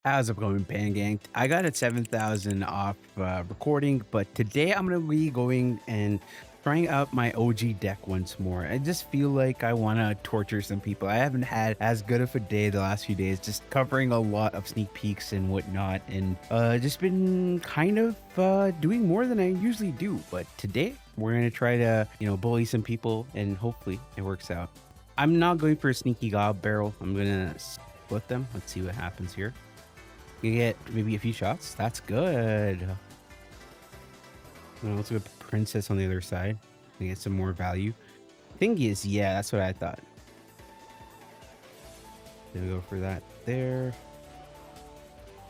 How's it going, Pan Gang? I got a 7,000 off recording, but today I'm going to be going and trying out my OG deck once more. I just feel like I want to torture some people. I haven't had as good of a day the last few days, just covering a lot of sneak peeks and whatnot, and just been kind of doing more than I usually do. But today we're going to try to, bully some people, and hopefully it works out. I'm not going for a sneaky gob barrel. I'm going to split them. Let's see what happens here. You get maybe a few shots. That's good. Let's go princess on the other side. We get some more value. Thing is, yeah, that's what I thought. Gonna go for that there.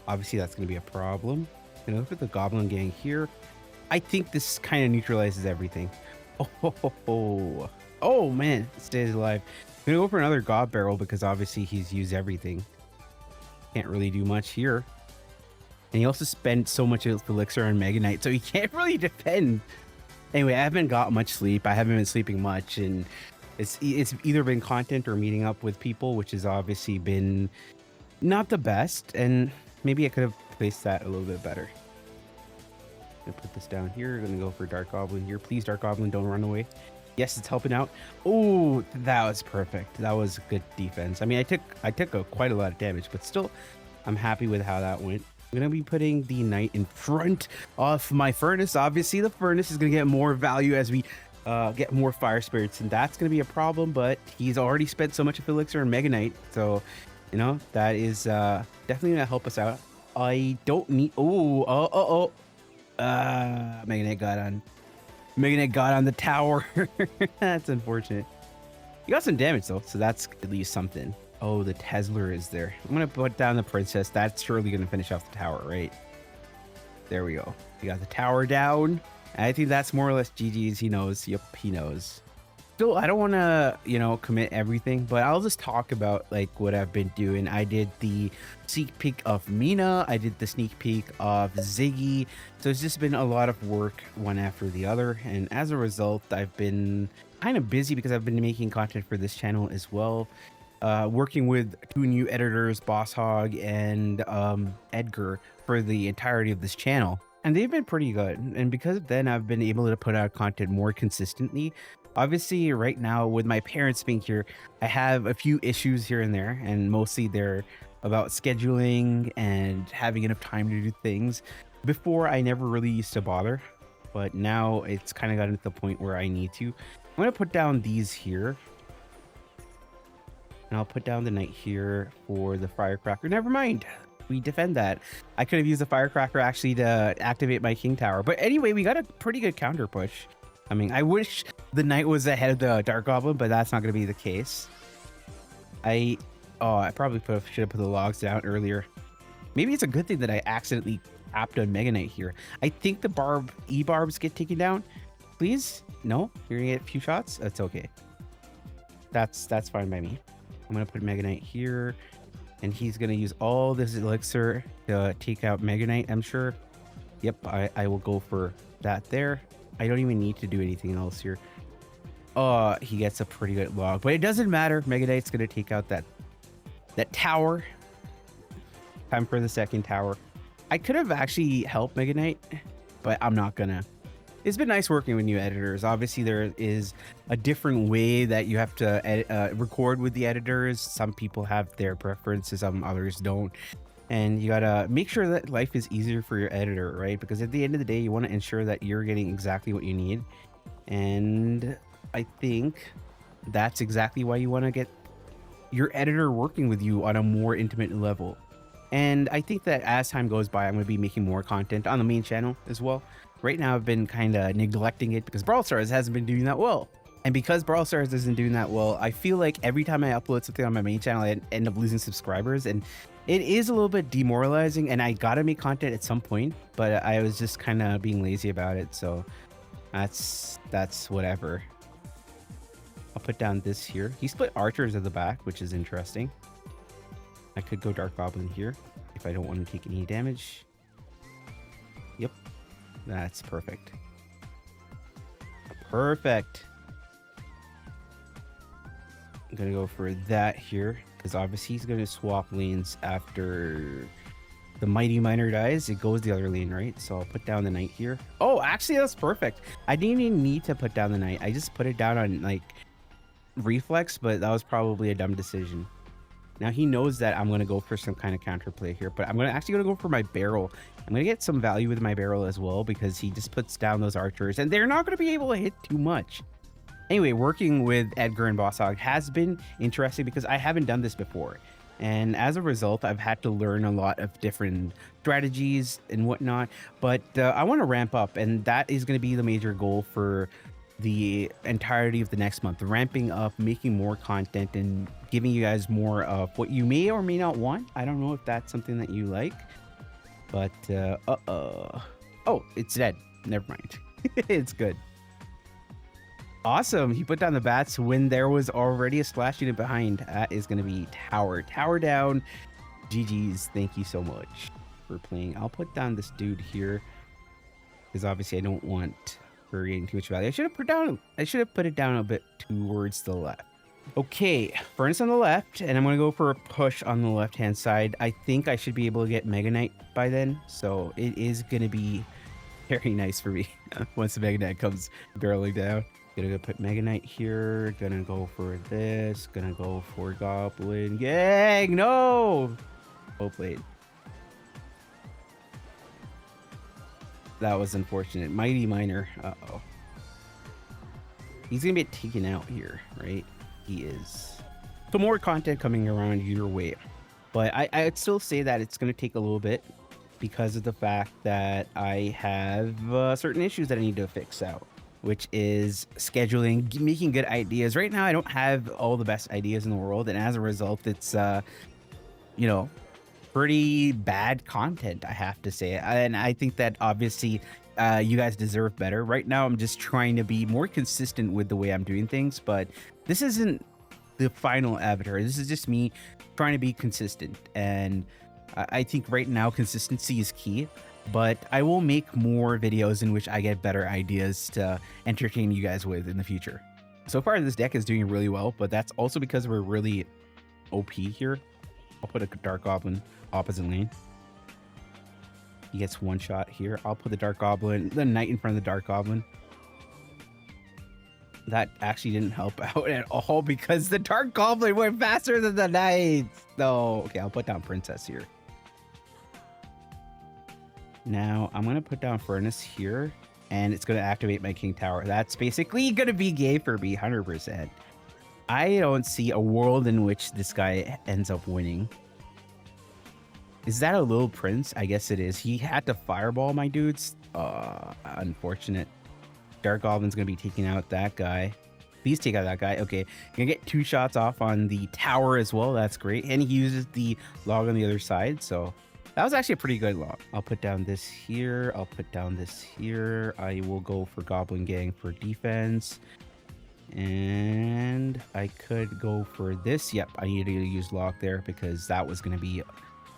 Obviously, that's gonna be a problem. Gonna look at the goblin gang here. I think this kind of neutralizes everything. Oh man, it stays alive. Gonna go for another gob barrel because obviously he's used everything. Can't really do much here. And he also spent so much elixir on Mega Knight, so he can't really defend. Anyway, I haven't got much sleep. I haven't been sleeping much, and it's either been content or meeting up with people, which has obviously been not the best. And maybe I could have placed that a little bit better. Gonna put this down here. Gonna go for Dark Goblin here. Please, Dark Goblin, don't run away. Yes, it's helping out. Oh, that was perfect. That was good defense. I mean, I took quite a lot of damage, but still, I'm happy with how that went. I'm gonna be putting the knight in front of my furnace. Obviously, the furnace is gonna get more value as we get more fire spirits, and that's gonna be a problem. But he's already spent so much of elixir on Mega Knight, so that is definitely gonna help us out. I don't need. Mega Knight got on. Mega Knight got on the tower. That's unfortunate. You got some damage though, so that's at least something. Oh, the Tesla is there. I'm gonna put down the princess. That's surely gonna finish off the tower, right? There we go. You got the tower down. I think that's more or less GG's. He knows. Yep, he knows. Still, I don't want to, commit everything, but I'll just talk about like what I've been doing. I did the sneak peek of Mina. I did the sneak peek of Ziggy. So it's just been a lot of work, one after the other. And as a result, I've been kind of busy because I've been making content for this channel as well. Working with 2 new editors, Boss Hog and Edgar, for the entirety of this channel. And they've been pretty good. And because of then, I've been able to put out content more consistently. Obviously, right now, with my parents being here, I have a few issues here and there, and mostly they're about scheduling and having enough time to do things. Before, I never really used to bother, but now it's kind of gotten to the point where I need to. I'm going to put down these here. And I'll put down the knight here for the firecracker. Never mind. We defend that. I could have used the firecracker actually to activate my king tower. But anyway, we got a pretty good counter push. I mean, I wish the knight was ahead of the Dark Goblin, but that's not going to be the case. I probably should have put the logs down earlier. Maybe it's a good thing that I accidentally tapped on Mega Knight here. I think the E-barbs get taken down. Please? No? You're going to get a few shots? That's okay. That's fine by me. I'm going to put Mega Knight here, and he's going to use all this elixir to take out Mega Knight, I'm sure. Yep, I will go for that there. I don't even need to do anything else here. Oh, he gets a pretty good log, but it doesn't matter. Mega Knight's going to take out that tower. Time for the second tower. I could have actually helped Mega Knight, but I'm not going to. It's been nice working with new editors. Obviously, there is a different way that you have to record with the editors. Some people have their preferences, some others don't. And you gotta make sure that life is easier for your editor, right? Because at the end of the day, you want to ensure that you're getting exactly what you need. And I think that's exactly why you want to get your editor working with you on a more intimate level. And I think that as time goes by, I'm going to be making more content on the main channel as well. Right now, I've been kind of neglecting it because Brawl Stars hasn't been doing that well. And because Brawl Stars isn't doing that well, I feel like every time I upload something on my main channel, I end up losing subscribers. And it is a little bit demoralizing, and I got to make content at some point, but I was just kind of being lazy about it. So that's whatever. I'll put down this here. He split archers at the back, which is interesting. I could go Dark Goblin here if I don't want to take any damage. Yep, that's perfect. Perfect. I'm gonna go for that here because obviously he's gonna swap lanes after the Mighty Miner dies, it goes the other lane, right? So I'll put down the Knight here. Oh, actually, that's perfect. I didn't even need to put down the Knight. I just put it down on, like, reflex, but that was probably a dumb decision. Now he knows that I'm going to go for some kind of counterplay here, but I'm actually going to go for my barrel. I'm going to get some value with my barrel as well because he just puts down those archers and they're not going to be able to hit too much. Anyway, working with Edgar and Boss Hog has been interesting because I haven't done this before. And as a result, I've had to learn a lot of different strategies and whatnot. But I want to ramp up, and that is going to be the major goal for the entirety of the next month. Ramping up, making more content, and giving you guys more of what you may or may not want. I don't know if that's something that you like. But, oh, it's dead. Never mind. It's good. Awesome. He put down the bats when there was already a splash unit behind. That is going to be tower. Tower down. GG's. Thank you so much for playing. I'll put down this dude here because obviously I don't want her getting too much value. I should have put it down a bit towards the left. Okay, furnace on the left, and I'm going to go for a push on the left-hand side. I think I should be able to get Mega Knight by then, so it is going to be very nice for me once the Mega Knight comes barreling down. Gonna go put Mega Knight here. Gonna go for this. Gonna go for Goblin Gang. No! Oh, played. That was unfortunate. Mighty Miner. Uh-oh. He's gonna get taken out here, right? He is. So more content coming around your way. But I'd still say that it's gonna take a little bit because of the fact that I have certain issues that I need to fix out, which is scheduling, making good ideas. Right now, I don't have all the best ideas in the world, and as a result, it's, you know, pretty bad content, I have to say. And I think that obviously you guys deserve better. Right now, I'm just trying to be more consistent with the way I'm doing things, but this isn't the final avatar. This is just me trying to be consistent, and I think right now consistency is key. But I will make more videos in which I get better ideas to entertain you guys with in the future. So far, this deck is doing really well, but that's also because we're really OP here. I'll put a Dark Goblin opposite lane. He gets one shot here. I'll put the Dark Goblin, the Knight in front of the Dark Goblin. That actually didn't help out at all because the Dark Goblin went faster than the Knight. No, okay, I'll put down Princess here. Now I'm going to put down Furnace here, and it's going to activate my King Tower. That's basically going to be gay for me, 100%. I don't see a world in which this guy ends up winning. Is that a little prince? I guess it is. He had to fireball my dudes. Unfortunate. Dark Goblin's going to be taking out that guy. Please take out that guy. Okay, you're going to get 2 shots off on the tower as well. That's great. And he uses the log on the other side, so that was actually a pretty good log. I'll put down this here. I'll put down this here. I will go for Goblin Gang for defense. And I could go for this. Yep, I needed to use log there because that was going to be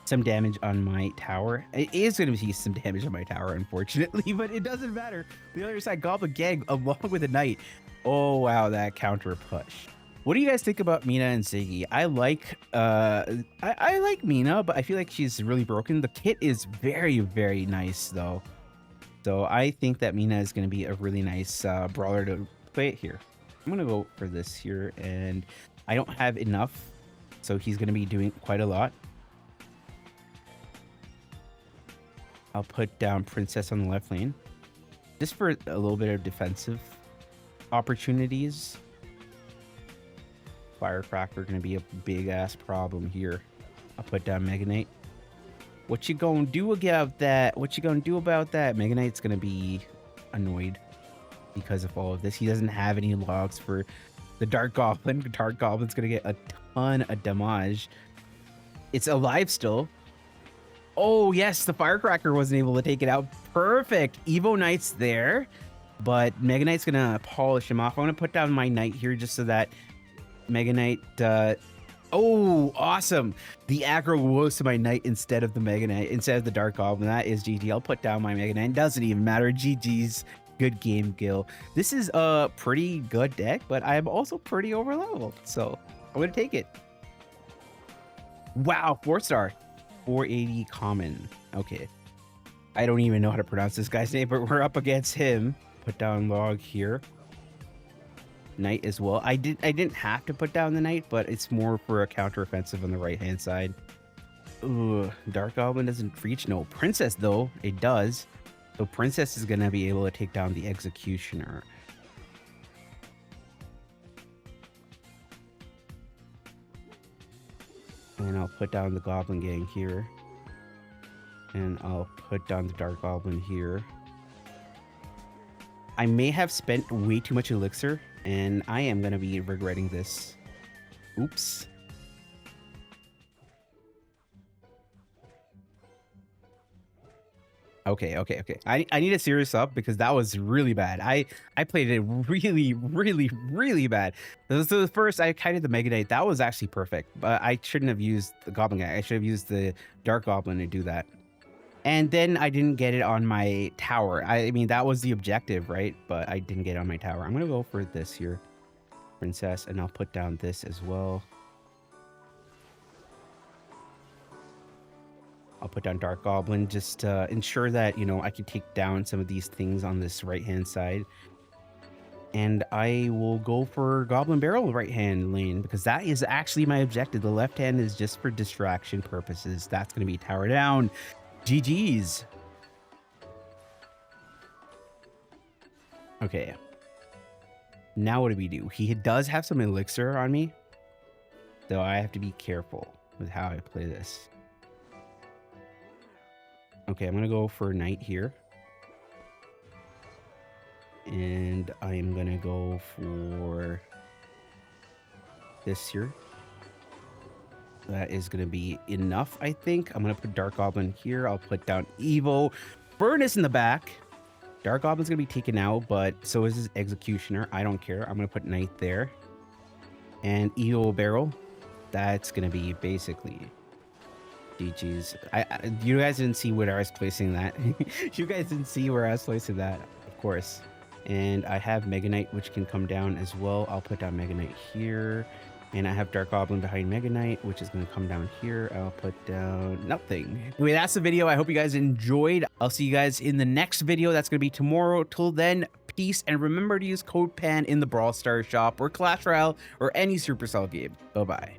some damage on my tower. It is going to be some damage on my tower, unfortunately, but it doesn't matter. The other side, Goblin Gang along with a Knight. Oh, wow, that counter push. What do you guys think about Mina and Ziggy? I like I like Mina, but I feel like she's really broken. The kit is very, very nice though. So I think that Mina is going to be a really nice brawler to play it here. I'm going to go for this here, and I don't have enough, so he's going to be doing quite a lot. I'll put down Princess on the left lane, just for a little bit of defensive opportunities. Firecracker gonna be a big ass problem here. I'll put down Mega Knight. What you gonna do about that? What you gonna do about that? Mega Knight's gonna be annoyed because of all of this. He doesn't have any logs for the Dark Goblin. The Dark Goblin's gonna get a ton of damage. It's alive still. Oh yes, the Firecracker wasn't able to take it out. Perfect. Evo Knight's there, but Mega Knight's gonna polish him off. I'm gonna put down my Knight here just so that Mega Knight, oh, awesome. The aggro goes to my Knight instead of the Mega Knight, instead of the Dark Goblin. That is GG. I'll put down my Mega Knight. Doesn't even matter. GG's. Good game, Gil. This is a pretty good deck, but I'm also pretty overleveled, so I'm going to take it. Wow, 4-star. 480 common. Okay. I don't even know how to pronounce this guy's name, but we're up against him. Put down log here. Knight as well. I didn't have to put down the knight, but it's more for a counteroffensive on the right-hand side. Ooh, Dark Goblin doesn't reach. No, Princess, though, it does. So Princess is going to be able to take down the Executioner. And I'll put down the Goblin Gang here. And I'll put down the Dark Goblin here. I may have spent way too much elixir, and I am going to be regretting this. Oops. Okay. I need to serious up because that was really bad. I played it really bad. This was the first I kited the Mega Knight. That was actually perfect, but I shouldn't have used the Goblin Guy. I should have used the Dark Goblin to do that. And then I didn't get it on my tower. I mean, that was the objective, right? But I didn't get it on my tower. I'm going to go for this here, Princess, and I'll put down this as well. I'll put down Dark Goblin just to ensure that, you know, I can take down some of these things on this right-hand side. And I will go for Goblin Barrel right-hand lane because that is actually my objective. The left hand is just for distraction purposes. That's going to be tower down. GG's. Okay. Now what do we do? He does have some elixir on me, so I have to be careful with how I play this. Okay, I'm gonna go for Knight here. And I'm gonna go for this here. That is gonna be enough, I think. I'm gonna put Dark Goblin here. I'll put down Evo. Furnace in the back. Dark Goblin's gonna be taken out, but so is his Executioner. I don't care. I'm gonna put Knight there. And Evo Barrel. That's gonna be basically GG's. You guys didn't see where I was placing that. You guys didn't see where I was placing that, of course. And I have Mega Knight, which can come down as well. I'll put down Mega Knight here. And I have Dark Goblin behind Mega Knight, which is going to come down here. I'll put down nothing. Anyway, that's the video. I hope you guys enjoyed. I'll see you guys in the next video. That's going to be tomorrow. Till then, peace. And remember to use code PAN in the Brawl Stars shop or Clash Royale or any Supercell game. Bye-bye.